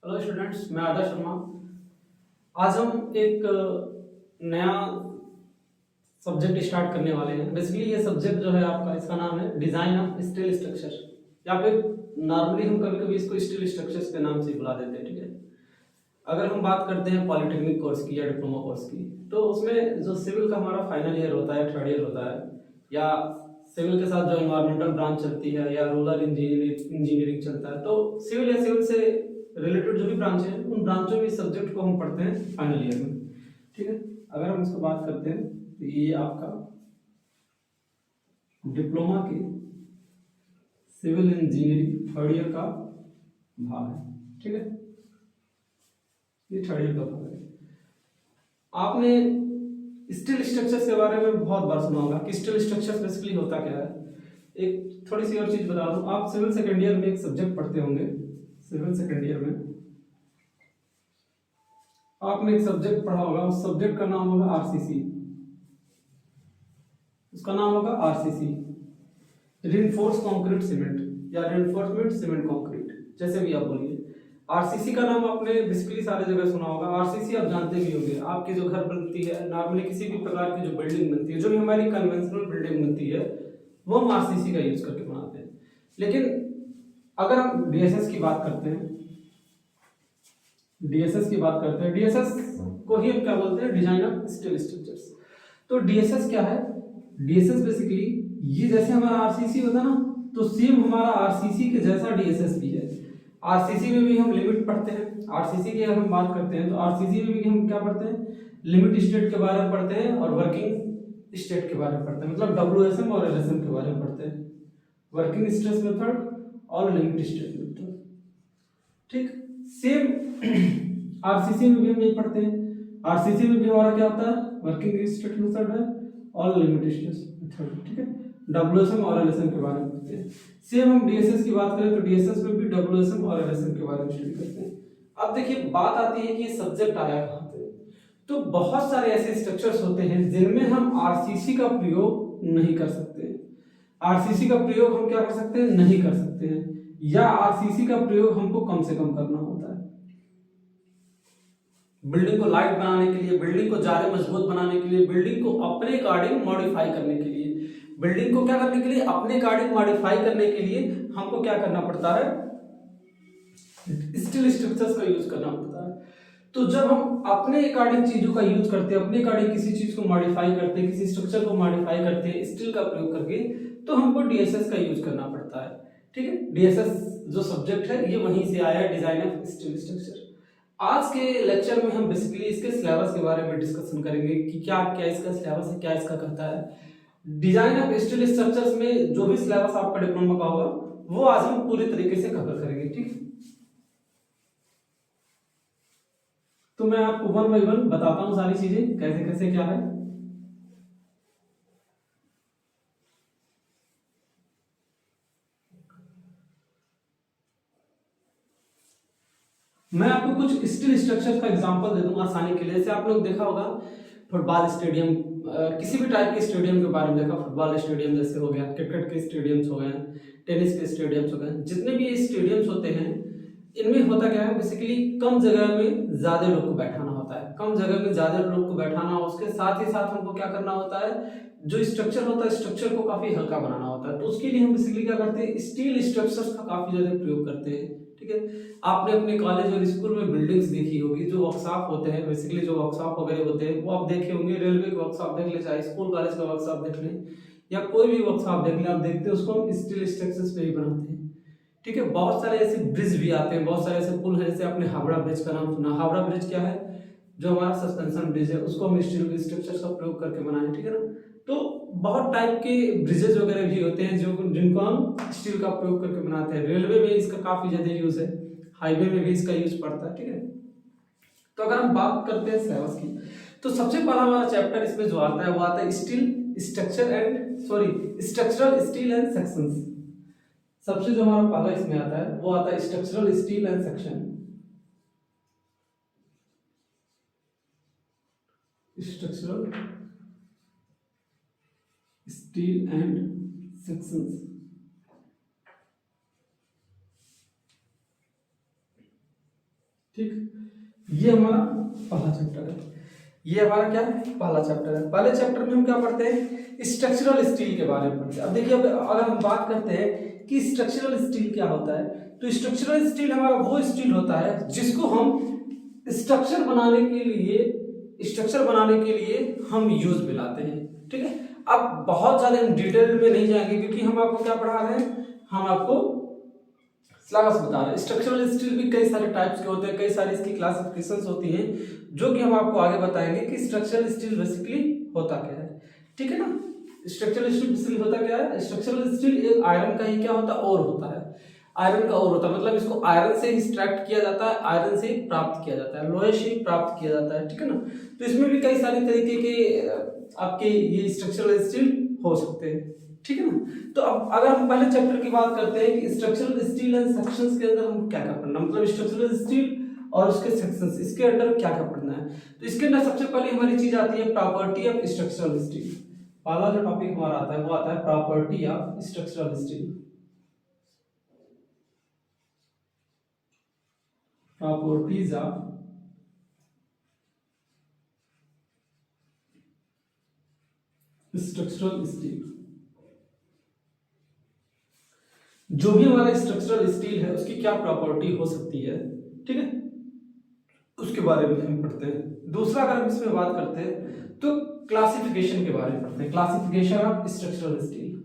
Hello students, मैं आदर्श शर्मा। आज हम एक नया सब्जेक्ट स्टार्ट करने वाले हैं। बेसिकली ये सब्जेक्ट जो है आपका, इसका नाम है डिजाइन ऑफ स्टील स्ट्रक्चर, या फिर नॉर्मली हम कभी कभी इसको स्टील स्ट्रक्चर्स के नाम से बुला देते हैं। ठीक है, अगर हम बात करते हैं पॉलिटेक्निक कोर्स की या डिप्लोमा कोर्स की, तो उसमें जो सिविल का हमारा फाइनल ईयर होता है, थर्ड ईयर होता है, या सिविल के साथ जो इन्वायरमेंटल ब्रांच चलती है या रूरल इंजीनियरिंग चलता है, तो सिविल या सिविल से रिलेटेड जो भी ब्रांच है, उन ब्रांचों में इस सब्जेक्ट को हम पढ़ते हैं फाइनल ईयर में। ठीक है, अगर हम इसको बात करते हैं तो ये आपका डिप्लोमा के सिविल इंजीनियरिंग थर्ड ईयर का भाग है। ठीक है, ये थर्ड ईयर का भाग है। आपने स्टील स्ट्रक्चर्स के बारे में बहुत बार सुना होगा कि स्टील स्ट्रक्चर्स बेसिकली होता क्या है। एक थोड़ी सी और चीज बता दूं, आप सिविल सेकेंड ईयर में एक सब्जेक्ट पढ़ते होंगे। सिविल सेकेंड ईयर में आपने एक सब्जेक्ट पढ़ा होगा, उस सब्जेक्ट का नाम होगा आरसीसी। उसका नाम होगा आरसीसी, रिइंफोर्स कंक्रीट सीमेंट या रिइंफोर्समेंट सीमेंट कंक्रीट, जैसे भी आप बोलिए। आरसीसी का नाम आपने बेसिकली सारी जगह सुना होगा। आरसीसी आप जानते भी होंगे, आपकी जो घर बनती है, नॉर्मली किसी भी प्रकार की जो बिल्डिंग बनती है, जो भी हमारी कन्वेंशनल बिल्डिंग बनती है, वो हम आरसीसी का यूज करके बनाते हैं। लेकिन अगर हम डीएसएस की बात करते हैं, डीएसएस को ही हम क्या बोलते हैं, डिजाइन ऑफ स्टील स्ट्रक्चर्स। तो डीएसएस क्या है? डीएसएस बेसिकली ये जैसे हमारा आरसीसी होता है ना, तो सेम हमारा आरसीसी के जैसा डीएसएस भी है। आरसीसी में भी हम लिमिट पढ़ते हैं। आरसीसी की अगर हम बात करते हैं तो आरसीसी में भी हम क्या पढ़ते हैं, लिमिट स्टेट के बारे में पढ़ते हैं और वर्किंग स्टेट के बारे में पढ़ते हैं। मतलब डब्ल्यूएसएम और एलएसएम के बारे में पढ़ते हैं, वर्किंग स्ट्रेस मेथड और लिमिट स्टेट मेथड। ठीक, सेम आरसीसी में भी हम यही पढ़ते हैं। आरसीसी में भी हमारा क्या होता है, वर्किंग स्टेट मेथड है और लिमिट स्टेट मेथड। ठीक है, डब्ल्यूएसएम और एलएसएम के बारे में पढ़ते हैं। सेम हम डीएसएस की बात करें तो डीएसएस में भी डब्ल्यूएसएम और एलएसएम के बारे में स्टडी करते हैं। अब देखिए, बात आती है कि ये सब्जेक्ट आया कहाँ से। तो बहुत सारे ऐसे स्ट्रक्चर्स होते हैं जिनमें हम आरसीसी का प्रयोग नहीं कर सकते। आरसीसी का प्रयोग हम क्या कर सकते हैं, नहीं कर सकते हैं, या आरसीसी का प्रयोग हमको कम से कम करना होता है। बिल्डिंग को लाइट बनाने के लिए, बिल्डिंग को ज्यादा मजबूत बनाने के लिए, बिल्डिंग को अपने अकॉर्डिंग मॉडिफाई करने के लिए, बिल्डिंग को क्या करने के लिए, अपने अकॉर्डिंग मॉडिफाई करने के लिए हमको क्या करना पड़ता है, स्टील स्ट्रक्चर्स का यूज करना पड़ता है। तो जब हम अपने अकॉर्डिंग चीजों का यूज करते हैं, अपने अकॉर्डिंग किसी चीज को मॉडिफाई करते हैं, किसी स्ट्रक्चर को मॉडिफाई करते हैं स्टील का प्रयोग करके, तो हमको डीएसएस का यूज करना पड़ता है। ठीक है, डीएसएस जो सब्जेक्ट है ये वहीं से आया, डिजाइन ऑफ स्टील स्ट्रक्चर। आज के लेक्चर में हम बेसिकली इसके सिलेबस के बारे में डिस्कशन करेंगे कि क्या क्या इसका सिलेबस है, क्या इसका कहता है। डिजाइन ऑफ स्टील स्ट्रक्चर्स में जो भी सिलेबस आपका डिप्लोमा का होगा, वो आज हम पूरी तरीके से कवर करेंगे। ठीक है, तो मैं आपको वन बाई वन बताता हूं सारी चीजें, कैसे कैसे क्या है। मैं आपको कुछ स्टील स्ट्रक्चर का एग्जांपल दे दूंगा आसानी के लिए। जैसे आप लोग देखा होगा फुटबॉल स्टेडियम, किसी भी टाइप के स्टेडियम के बारे में देखा, फुटबॉल स्टेडियम जैसे हो गया, क्रिकेट के स्टेडियम्स हो गए, टेनिस के स्टेडियम्स हो गए, जितने भी स्टेडियम्स होते हैं, इनमें होता क्या है, बेसिकली कम जगह में ज्यादा लोग को बैठाना होता है। कम जगह में ज्यादा लोग को बैठाना, उसके साथ ही साथ हमको क्या करना होता है, जो स्ट्रक्चर होता है स्ट्रक्चर को काफी हल्का बनाना होता है। तो उसके लिए हम बेसिकली क्या करते हैं, स्टील स्ट्रक्चर्स का काफी ज्यादा प्रयोग करते हैं। ठीक है, आपने अपने कॉलेज और स्कूल में बिल्डिंग्स देखी होगी, जो वर्कशॉप होते हैं, बेसिकली जो वर्कशॉप वगैरह होते हैं, वो आप देखे होंगे। रेलवे के वर्कशॉप देख ले, चाहे स्कूल कॉलेज का वर्कशॉप देख लें, या कोई भी वर्कशॉप देख लें, आप देखते हैं उसको हम स्टील स्ट्रक्चर्स पे ही बनाते हैं। ठीक है, बहुत सारे ऐसे ब्रिज भी आते हैं, बहुत सारे ऐसे पुल हैं। जैसे आपने हावड़ा ब्रिज का नाम सुना। हावड़ा ब्रिज क्या है, जो हमारा सस्पेंशन ब्रिज है, उसको हम स्टील स्ट्रक्चर्स का प्रयोग करके बनाए। ठीक है ना, तो बहुत टाइप के ब्रिजेस वगैरह भी होते हैं जो जिनको हम स्टील का प्रयोग करके बनाते हैं। रेलवे में इसका काफी ज्यादा यूज है, हाईवे में भी इसका यूज पड़ता है। ठीक है, तो अगर हम बात करते हैं सिलेबस की, तो सबसे पहला हमारा चैप्टर इसमें जो आता है वो आता है steel structure and structural steel and sections. सबसे जो हमारा पहला इसमें आता है वो आता है structural steel and section. Structural steel and sections. ठीक, ये हमारा पहला चैप्टर है। ये हमारा क्या है, पहला चैप्टर है। पहले चैप्टर में हम क्या पढ़ते हैं, स्ट्रक्चरल स्टील के बारे में पढ़ते हैं। अब देखिए, अब अगर हम बात करते हैं कि स्ट्रक्चरल स्टील क्या होता है, तो स्ट्रक्चरल स्टील हमारा वो स्टील होता है जिसको हम स्ट्रक्चर बनाने के लिए हम यूज में लाते हैं। ठीक है, अब बहुत ज्यादा हम डिटेल में नहीं जाएंगे क्योंकि हम आपको क्या पढ़ा रहे हैं, हम आपको सिलेबस बता रहे हैं। स्ट्रक्चरल स्टील भी कई सारे टाइप्स के होते हैं, कई सारी इसकी क्लासिफिकेशंस होती हैं, जो कि हम आपको आगे बताएंगे कि स्ट्रक्चरल स्टील बेसिकली होता क्या है। ठीक है ना, स्ट्रक्चरल स्टील होता क्या है, स्ट्रक्चरल स्टील एक आयरन का ही क्या होता है, और होता है, आयरन का और होता है, मतलब इसको आयरन से एक्सट्रैक्ट किया जाता है, आयरन से प्राप्त किया जाता है, लोहे से प्राप्त किया जाता है। ठीक है ना, तो इसमें भी कई सारे तरीके के आपके ये स्ट्रक्चरल स्टील हो सकते हैं। ठीक है ना, तो अब अगर हम पहले चैप्टर की बात करते हैं कि स्ट्रक्चरल स्टील एंड सेक्शंस के अंदर हम क्या क्या पढ़ना, मतलब स्ट्रक्चरल स्टील और उसके सेक्शंस, इसके अंदर क्या क्या पढ़ना है। तो इसके अंदर सबसे पहले हमारी चीज आती है प्रॉपर्टी ऑफ स्ट्रक्चरल स्टील। पहला जो टॉपिक हमारा आता है वो आता है property of structural steel. Properties of structural steel. जो भी हमारा स्ट्रक्चरल स्टील है उसकी क्या प्रॉपर्टी हो सकती है, ठीक है, उसके बारे में हम पढ़ते हैं। दूसरा अगर हम इसमें बात करते हैं तो क्लासिफिकेशन के बारे में पढ़ते हैं, classification of structural steel.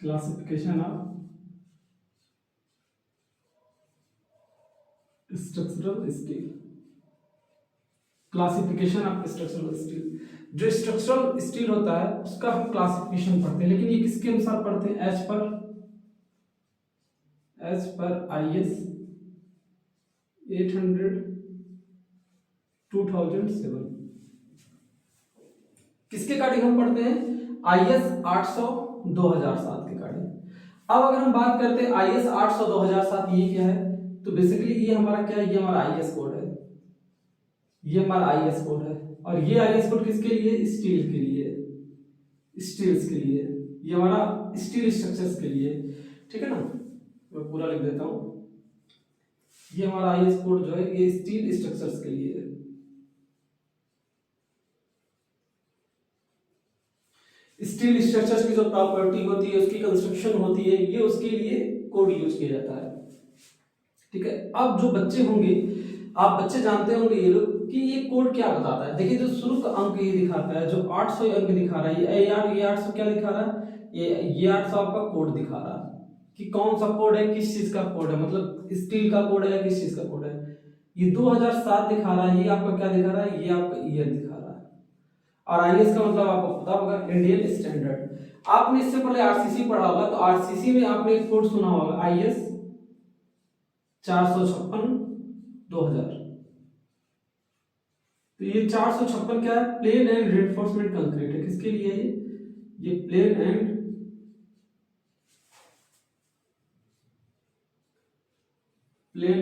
Classification of structural steel. Classification of structural steel, जो स्ट्रक्चरल स्टील होता है उसका हम क्लासिफिकेशन पढ़ते हैं, लेकिन ये किसके अनुसार पढ़ते हैं, एज पर IS 800 2007। किसके अकॉर्डिंग हम पढ़ते हैं, IS 800 2007 के अकॉर्डिंग। अब अगर हम बात करते हैं IS 800 2007, ये क्या है, तो बेसिकली ये हमारा क्या है, ये हमारा IS कोड है, ये हमारा IS कोड है। और ये IS कोड किसके लिए, स्टील के लिए, स्टील्स के लिए, ये हमारा स्टील स्ट्रक्चर्स के लिए। ठीक है ना, मैं पूरा लिख देता हूं, ये हमारा IS कोड जो है ये स्टील स्ट्रक्चर्स के लिए है। स्टील स्ट्रक्चर्स की जो प्रॉपर्टी होती है, उसकी कंस्ट्रक्शन होती है, ये उसके लिए कोड यूज किया जाता है। ठीक है, अब जो बच्चे होंगे, आप बच्चे जानते होंगे ये लोग कि ये कोड क्या बताता है। देखिए, जो शुरू का अंक ये दिखाता है, जो 800 अंक दिखा रहा है, ये 800 क्या दिखा रहा है, ये 800 आपका कोड दिखा रहा है कि कौन सा कोड है, किस चीज का कोड है, मतलब स्टील का कोड है, किस चीज का कोड है। ये 2007 दिखा रहा है, ये आपका क्या दिखा रहा है, ये आपका ईयर दिखा रहा है। और IS का मतलब आपको पता होगा, इंडियन स्टैंडर्ड। आपने इससे पहले RCC पढ़ा होगा, तो RCC में आपने एक कोड सुना होगा, IS 456/2000। तो ये 456 क्या है, प्लेन एंड रिइंफोर्समेंट कंक्रीट है। किसके लिए है ये प्लेन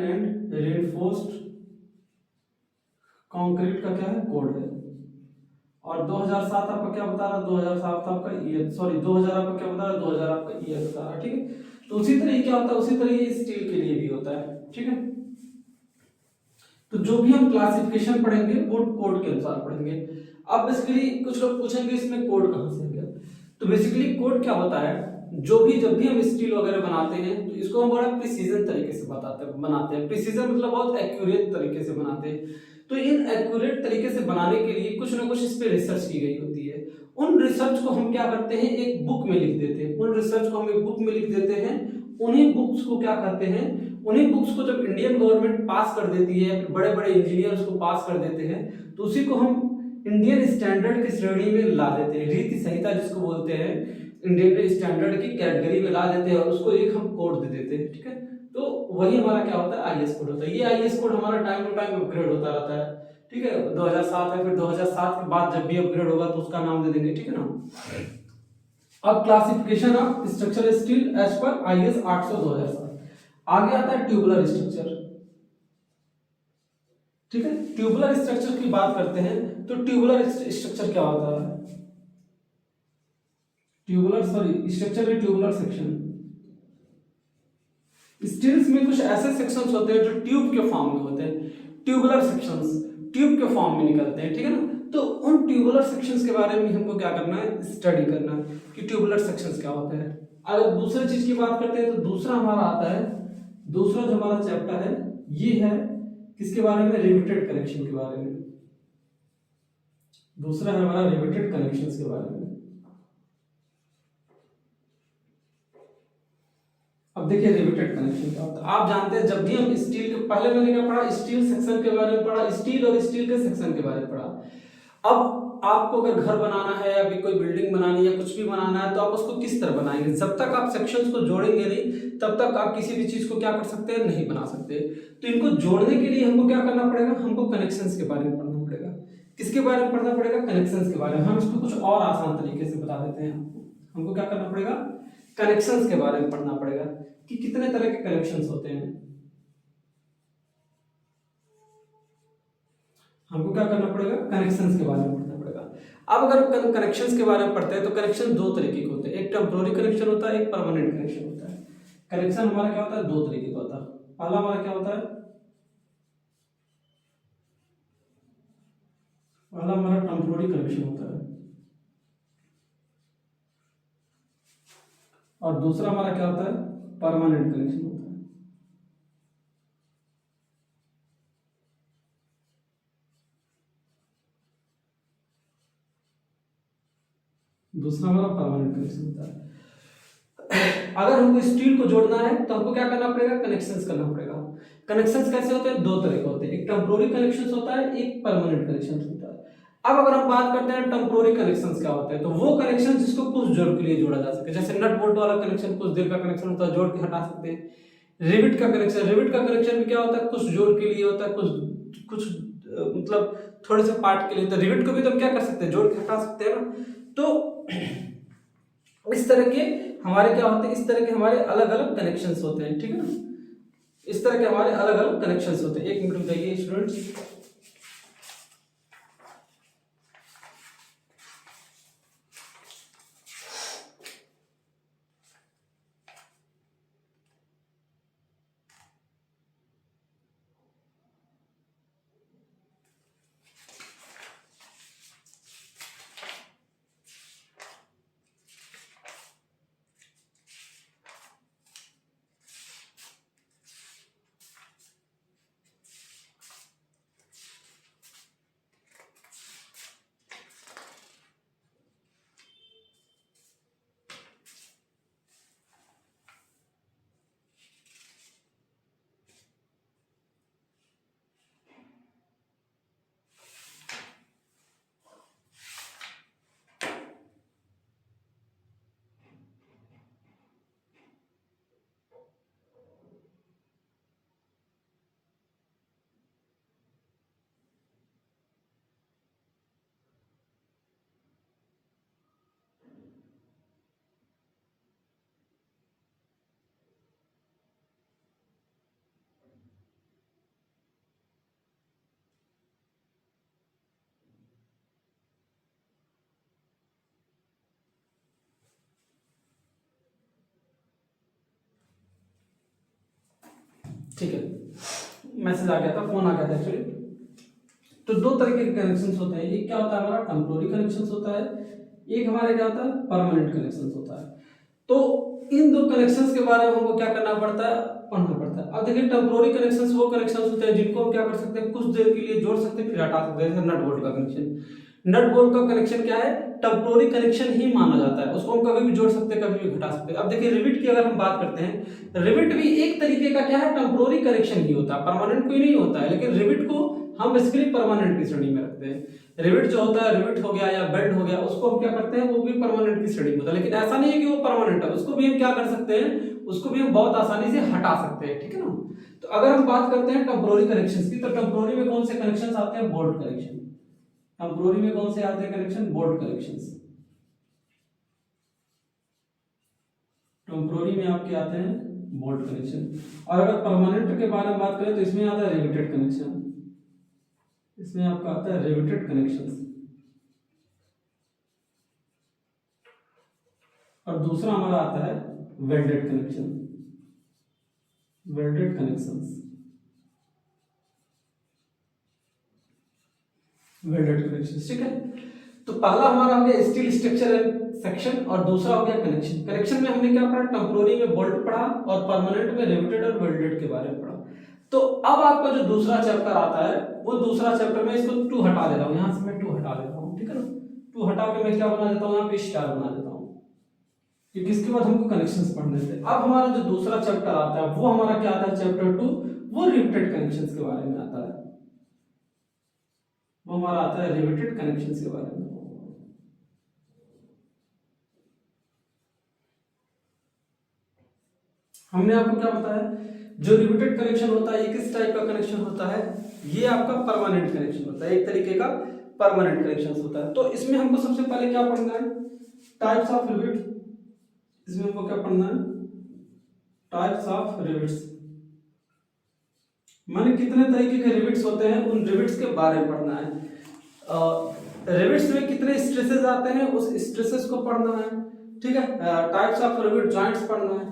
एंड रिइंफोर्स्ड कंक्रीट का क्या है, कोड है। और 2007 आपका क्या बता रहा है, 2007 आपका ईयर, सॉरी 2000 आपका क्या बता रहा है, 2000 आपका ईयर बता रहा है। ठीक है, तो उसी तरह ये क्या होता है, उसी तरह ये स्टील के लिए भी होता है। ठीक है, तो जो भी हम क्लासिफिकेशन पढ़ेंगे वो कोड के अनुसार पढ़ेंगे। अब बेसिकली कुछ लोग पूछेंगे इसमें कोड कहां से आ गया, तो बेसिकली कोड क्या होता है, जब भी हम स्टील वगैरह बनाते हैं तो इसको हम बड़ा प्रिसीजन तरीके से बनाते हैं। प्रिसीजन मतलब बहुत एक्यूरेट तरीके से बनाते हैं। तो इन एक्यूरेट तरीके से बनाने के लिए कुछ ना कुछ इस पे रिसर्च की गई होती है। उन रिसर्च को हम क्या करते हैं, एक बुक में लिख देते हैं। उन रिसर्च को हम एक बुक में लिख देते हैं। उन्हीं बुक्स को क्या करते हैं, उन्हीं बुक्स को जब इंडियन गवर्नमेंट पास कर देती है, बड़े बड़े इंजीनियर उसको पास कर देते हैं, तो उसी को हम इंडियन स्टैंडर्ड की श्रेणी में ला देते हैं। रीति संहिता जिसको बोलते हैं, इंडियन स्टैंडर्ड की कैटेगरी में ला देते हैं और उसको एक हम कोड दे देते हैं। ठीक है, तो वही हमारा क्या होता है, IS कोड होता है। ये IS कोड हमारा टाइम टू टाइम अपग्रेड होता रहता है। ठीक है, 2007 है, फिर 2007 के बाद जब भी अपग्रेड होगा तो उसका नाम दे देंगे। ठीक है ना। अब classification of structural steel as per IS 800 2007। आगे आता है ट्यूबुलर स्ट्रक्चर। ठीक है, ट्यूबुलर स्ट्रक्चर की बात करते हैं तो ट्यूबुलर स्ट्रक्चर क्या होता है, ट्यूबुलर, सॉरी स्ट्रक्चर में ट्यूबुलर सेक्शन। स्टील्स में कुछ ऐसे सेक्शंस होते हैं जो ट्यूब के फॉर्म में होते हैं, ट्यूबुलर सेक्शंस ट्यूब के फॉर्म में निकलते हैं, ठीक है ना। तो उन ट्यूबुलर सेक्शंस के बारे में हमको क्या करना है, स्टडी करना है कि ट्यूबुलर सेक्शंस क्या होते हैं। अगर दूसरी चीज की बात करते हैं तो दूसरा हमारा आता है, दूसरा जो हमारा चैप्टर है ये है किसके बारे में, रिवेटेड कनेक्शन के बारे में। दूसरा है हमारा रिवेटेड कनेक्शंस के बारे में। अब देखिए रिवेटेड कनेक्शन क्या होता है। आप जानते हैं जब भी हम स्टील के, पहले मैंने क्या पढ़ा, स्टील सेक्शन के बारे में पढ़ा, स्टील और स्टील के सेक्शन के बारे में पढ़ा। अब आपको अगर घर बनाना है या कोई बिल्डिंग बनानी है या कुछ भी बनाना है तो आप उसको किस तरह बनाएंगे, जब तक आप सेक्शंस को जोड़ेंगे नहीं तब तक आप किसी भी चीज को क्या कर सकते हैं, नहीं बना सकते। तो इनको जोड़ने के लिए हमको क्या करना पड़ेगा, हमको कनेक्शंस के बारे में पढ़ना पड़ेगा। किसके बारे में पढ़ना पड़ेगा, कनेक्शंस के बारे में। हम इसको कुछ और आसान तरीके से बता देते हैं आपको। हमको क्या करना पड़ेगा, कनेक्शंस के बारे में पढ़ना पड़ेगा कि कितने तरह के कनेक्शंस होते हैं। हमको क्या करना पड़ेगा, कनेक्शंस के बारे में पढ़ना पड़ेगा। अब अगर कनेक्शंस के बारे में पढ़ते हैं तो कनेक्शन दो तरीके के होते हैं, एक टेम्पोररी कनेक्शन होता है, एक परमानेंट कनेक्शन होता है। कनेक्शन हमारा क्या होता है, दो तरीके का होता है। पहला हमारा क्या होता है, पहला हमारा टेम्पोररी कनेक्शन होता है और दूसरा हमारा क्या होता है, परमानेंट कनेक्शन होता है। दूसरा हमारा परमानेंट कनेक्शन होता है। अगर हमको स्टील को जोड़ना है तो हमको क्या करना पड़ेगा, कनेक्शंस करना पड़ेगा। कनेक्शंस कैसे होते हैं, दो तरह के होते हैं, एक टेम्पोररी कनेक्शंस होता है, एक परमानेंट कनेक्शंस होता है। अब अगर हम बात करते हैं टेम्पोररी कनेक्शंस क्या होते हैं, तो वो कनेक्शन जिसको कुछ जोर के लिए जोड़ा जा सके, जैसे नट बोल्ट वाला कनेक्शन कुछ देर का कनेक्शन होता है, जोड़ के हटा सकते हैं। रिविट का कनेक्शन, रिविट का कनेक्शन भी क्या होता है, कुछ जोड़ के लिए होता है, कुछ कुछ मतलब थोड़े से पार्ट के लिए। तो रिविट को भी तो हम क्या कर सकते हैं, जोड़ के हटा सकते हैं ना। तो इस तरह के हमारे क्या होते हैं, इस तरह के हमारे अलग अलग कनेक्शंस होते हैं, ठीक है ना। इस तरह के हमारे अलग अलग कनेक्शंस होते हैं। एक मिनट बताइए स्टूडेंट्स। ठीक है, मैसेज आ गया था, फोन आ गया था एक्चुअली। तो दो तरीके के कनेक्शंस होते हैं, एक क्या होता है हमारा टेम्पोररी कनेक्शंस होता है, एक हमारे क्या होता है, परमानेंट कनेक्शंस होता है। तो इन दो कनेक्शंस के बारे में हमको क्या करना पड़ता है, पढ़ना पड़ता है। अब देखिए टेम्पोररी कनेक्शंस वो कनेक्शंस होते हैं जिनको हम क्या कर सकते हैं, कुछ देर के लिए जोड़ सकते हैं फिर हटा सकते हैं, जैसे नट बोल्ट का कनेक्शन। नट बोल्ट का कनेक्शन क्या है, टेम्पोररी कनेक्शन ही माना जाता है, उसको हम कभी भी जोड़ सकते हैं, कभी भी घटा सकते हैं। अब देखिए रिविट की अगर हम बात करते हैं, रिविट भी एक तरीके का क्या है, टेम्पोररी कनेक्शन ही होता है, परमानेंट कोई नहीं होता है। लेकिन रिविट को हम बेसिकली परमानेंट की श्रेणी में रखते हैं। रिविट जो होता है, रिविट हो गया या बेल्ट हो गया, उसको हम क्या करते हैं, वो भी परमानेंट की श्रेणी में होता है। लेकिन ऐसा नहीं है कि वो परमानेंट है, उसको भी हम क्या कर सकते हैं, उसको भी हम बहुत आसानी से हटा सकते हैं, ठीक है ना। तो अगर हम बात करते हैं टेम्पोररी कनेक्शंस की, तो टेम्पोररी में कौन से कनेक्शंस आते हैं, बोल्ट कनेक्शन। टेम्पोररी में कौन से आते हैं कनेक्शन, बोल्ट कनेक्शंस। टेम्पोररी में आपके आते हैं बोल्ट कनेक्शन। और अगर परमानेंट के बारे में बात करें तो इसमें आता है रिवेटेड कनेक्शन, इसमें आपका आता है रिवेटेड कनेक्शंस। दूसरा हमारा आता है welded connection, welded connections, welded connections. ठीक है, तो पहला हमारा हो गया स्टील स्ट्रक्चर एंड सेक्शन और दूसरा हो गया कनेक्शन। कनेक्शन में हमने क्या पढ़ा, टेम्पोररी में बोल्ट पढ़ा और परमानेंट में रिवेटेड और वेल्डेड के बारे में पढ़ा। तो अब आपका जो दूसरा चैप्टर आता है वो दूसरा चैप्टर में इसको 2 हटा दे रहा हूं, यहां से मैं 2 हटा देता हूं। ठीक है ना, 2 हटा के मैं क्या बना देता हूं, यहां पे स्टार बना देता हूं, क्योंकि इसके बाद हमको कनेक्शंस पढ़ने थे। अब हमारा जो दूसरा चैप्टर आता है वो हमारा क्या आता है, चैप्टर 2, वो रिवेटेड कनेक्शंस के बारे में आता है, वो हमारा आता है रिवेटेड कनेक्शंस के बारे में। हमने आपको क्या बताया, जो रिवेटेड कनेक्शन होता है ये किस टाइप का कनेक्शन होता है, ये आपका परमानेंट कनेक्शन होता है, एक तरीके का परमानेंट कनेक्शन होता है। तो इसमें हमको सबसे पहले क्या पढ़ना है, टाइप्स ऑफ रिवेट। इसमें हमको क्या पढ़ना है, टाइप्स ऑफ रिवेट्स, माने कितने तरीके के रिवेट्स होते हैं, उन रिवेट्स के बारे में पढ़ना है। रिवेट्स में कितने स्ट्रेसेस आते हैं उस स्ट्रेसेस को पढ़ना है। ठीक है, टाइप्स ऑफ रिवेट जॉइंट्स पढ़ना है।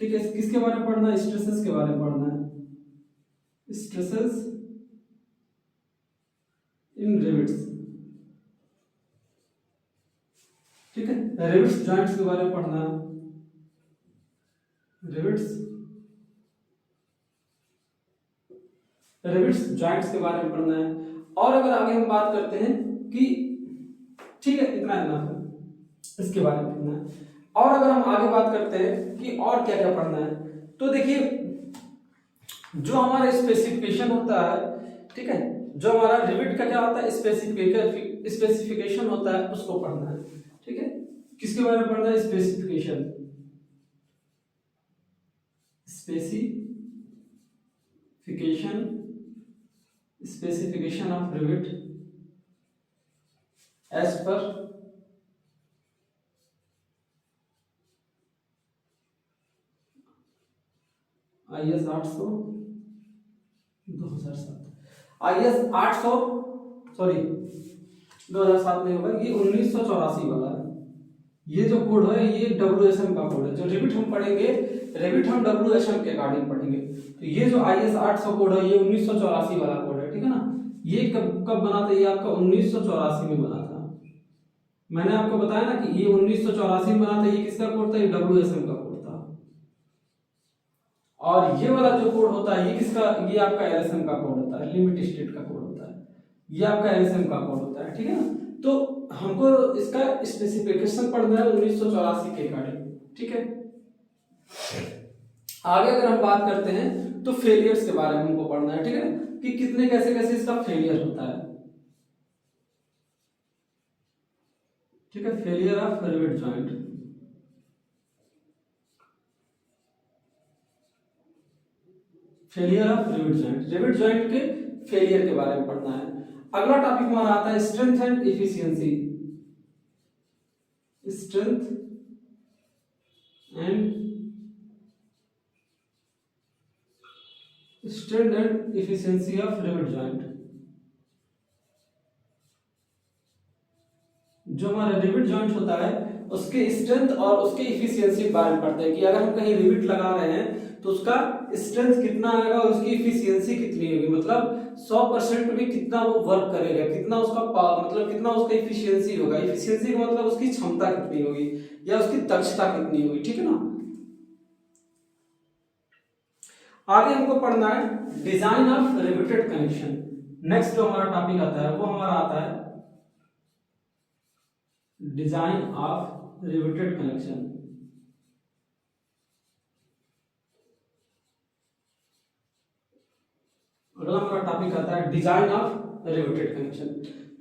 ठीक है, किसके बारे में पढ़ना है, स्ट्रेसेस के बारे में पढ़ना है, स्ट्रेसेस इन रिवेट्स। ठीक है, रिवेट्स जॉइंट्स के बारे में पढ़ना है, रिवेट्स जॉइंट्स के बारे में पढ़ना है। और अगर आगे हम बात करते हैं कि ठीक है इतना है, इसके बारे में पढ़ना है। और अगर हम आगे बात करते हैं कि और क्या क्या पढ़ना है, तो देखिए जो हमारा स्पेसिफिकेशन होता है, ठीक है, जो हमारा रिवेट का क्या होता है, स्पेसिफिकेशन होता है, उसको पढ़ना है। ठीक है, किसके बारे में पढ़ना है, specification, specification of rivet as per IS 800 2007, IS 800 sorry 2007 में होगा, ये 1984 वाला है। ये जो कोड है ये WSM का कोड है। जो रिविट हम पढ़ेंगे, रिविट हम WSM के अकॉर्डिंग पढ़ेंगे। तो ये जो IS 800 कोड है ये 1984 वाला कोड है। ठीक है ना, ये कब कब बना था, ये आपका 1984 में बना था। मैंने आपको बताया ना कि ये 1984 में बना था। ये किसका कोड था, ये WSM का कोड था। और ये वाला जो कोड होता है ये किसका, ये आपका LSM का कोड होता है, लिमिट स्टेट का कोड होता है। ये आपका LSM का कोड होता है। ठीक है ना, तो हमको इसका स्पेसिफिकेशन पढ़ना है 1984 के अकॉर्डिंग। ठीक है, आगे अगर हम बात करते हैं तो फेलियर्स के बारे में हमको पढ़ना है। ठीक है, कि कितने कैसे कैसे इसका फेलियर होता है। ठीक है, failure of rivet joint, failure of rivet joint, rivet joint के फेलियर के बारे में पढ़ना है। अगला टॉपिक हमारा आता है strength and efficiency, strength and efficiency of rivet joint. जो हमारा रिवेट जॉइंट होता है उसके स्ट्रेंथ और उसके इफिशियंसी के बारे में पढ़ते हैं कि अगर हम कहीं रिवेट लगा रहे हैं तो उसका स्ट्रेंथ कितना आएगा और उसकी इफिशियंसी कितनी होगी, मतलब 100% में कितना वो वर्क करेगा, कितना उसका मतलब कितना उसका इफिशियंसी होगा। इफिशियंसी का मतलब उसकी क्षमता कितनी होगी या उसकी दक्षता कितनी होगी। ठीक है ना, आगे हमको पढ़ना है design of riveted connection. Next जो हमारा टॉपिक आता है वो हमारा आता है डिजाइन ऑफ रिवेटेड कनेक्शन। अगला हमारा टॉपिक आता है डिजाइन ऑफ रिवेटेड कनेक्शन।